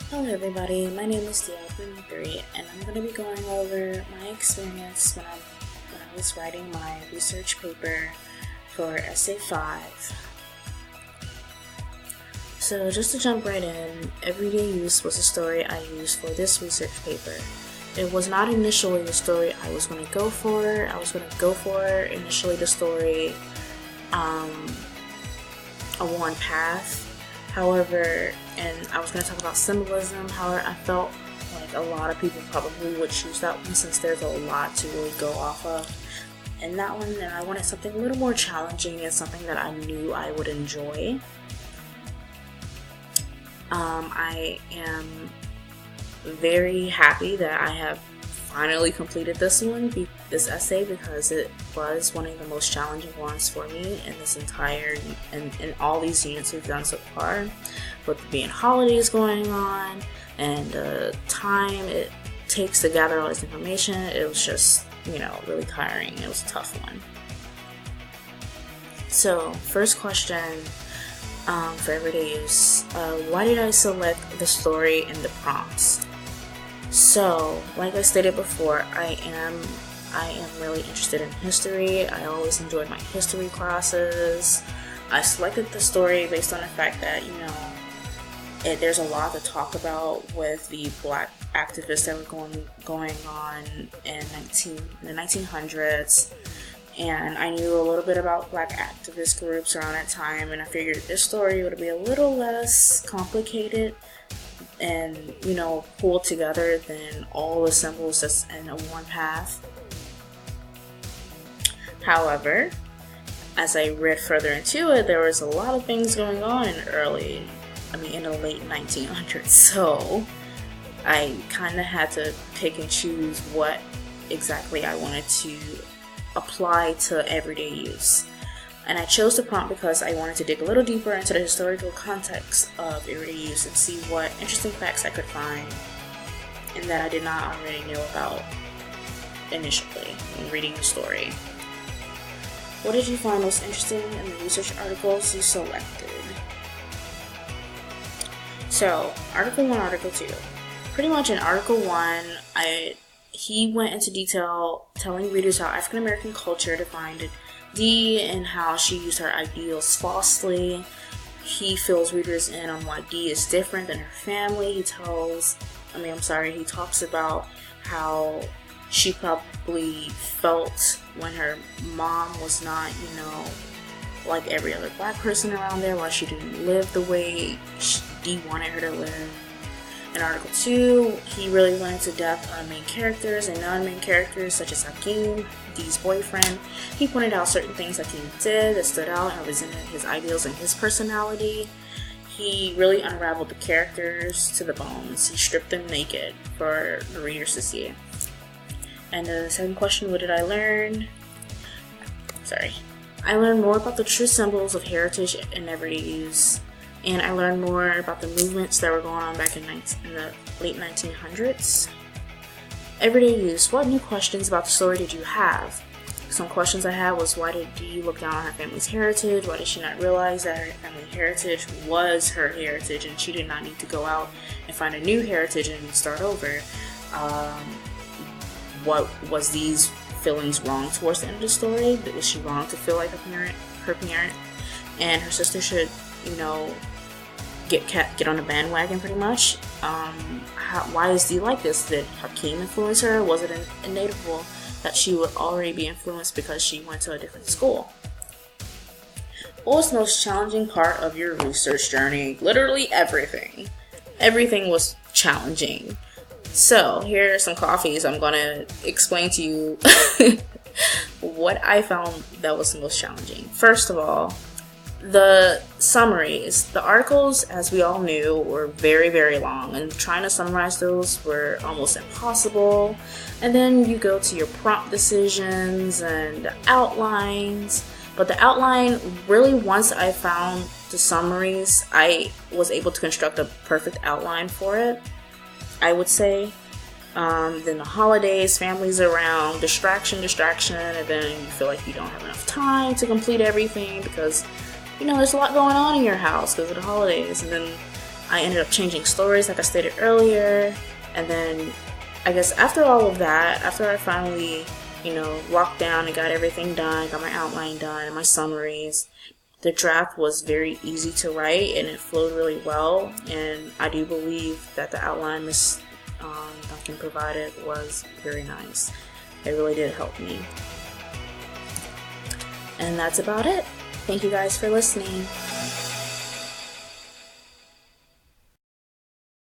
Hello everybody, my name is Dia3, and I'm going to be going over my experience when I was writing my research paper for Essay 5. So just to jump right in, Everyday Use was a story I used for this research paper. It was not initially the story I was going to go for. I was going to go for initially the story, A Worn Path. However, and I was going to talk about symbolism. However, I felt like a lot of people probably would choose that one since there's a lot to really go off of in that one, and I wanted something a little more challenging and something that I knew I would enjoy. I am very happy that I have finally completed this essay, because it was one of the most challenging ones for me in this entire in all these units we've done so far, with being holidays going on and the time it takes to gather all this information. It was just, really tiring. It was a tough one. So first question, for everyday use, why did I select the story in the prompts? So, like I stated before, I am really interested in history. I always enjoyed my history classes. I selected the story based on the fact that, there's a lot to talk about with the Black activists that were going on in the 1900s. And I knew a little bit about Black activist groups around that time, and I figured this story would be a little less complicated and, pulled together than all the symbols that's in A Worn Path. However, as I read further into it, there was a lot of things going on in the late 1900s, so I kind of had to pick and choose what exactly I wanted to apply to everyday use. And I chose the prompt because I wanted to dig a little deeper into the historical context of everyday use and see what interesting facts I could find and that I did not already know about initially when reading the story. What did you find most interesting in the research articles you selected? So, Article 1, Article 2. Pretty much in Article 1, he went into detail telling readers how African American culture defined Dee and how she used her ideals falsely. He fills readers in on why Dee is different than her family. He talks about how she probably felt when her mom was not, like every other Black person around there, why she didn't live the way Dee wanted her to live. In Article 2, he really went into depth on main characters and non-main characters, such as Hakeem, Dee's boyfriend. He pointed out certain things Hakeem did that stood out and represented his ideals and his personality. He really unraveled the characters to the bones. He stripped them naked for the readers to see. And the second question, what did I learn? I learned more about the true symbols of heritage and everyday use. And I learned more about the movements that were going on back in the late 1900s. Everyday use. What new questions about the story did you have? Some questions I had was, why did Dee look down on her family's heritage? Why did she not realize that her family heritage was her heritage and she did not need to go out and find a new heritage and start over? What was Dee's feelings wrong towards the end of the story? Was she wrong to feel like her parent and her sister should, get on the bandwagon pretty much? Why is Dee like this? Did Hakeem influence her? Was it inevitable that she would already be influenced because she went to a different school? What was the most challenging part of your research journey? Literally everything. Everything was challenging. So here are some coffees. I'm going to explain to you what I found that was the most challenging. First of all, the summaries. The articles, as we all knew, were very, very long, and trying to summarize those were almost impossible. And then you go to your prompt decisions and the outlines. But the outline, really, once I found the summaries, I was able to construct a perfect outline for it, I would say. Then the holidays, families around, distraction, and then you feel like you don't have enough time to complete everything because, there's a lot going on in your house because of the holidays. And then I ended up changing stories like I stated earlier, and then I guess after all of that, after I finally, locked down and got everything done, got my outline done and my summaries, the draft was very easy to write and it flowed really well, and I do believe that the outline Miss Duncan provided was very nice. It really did help me. And that's about it. Thank you guys for listening.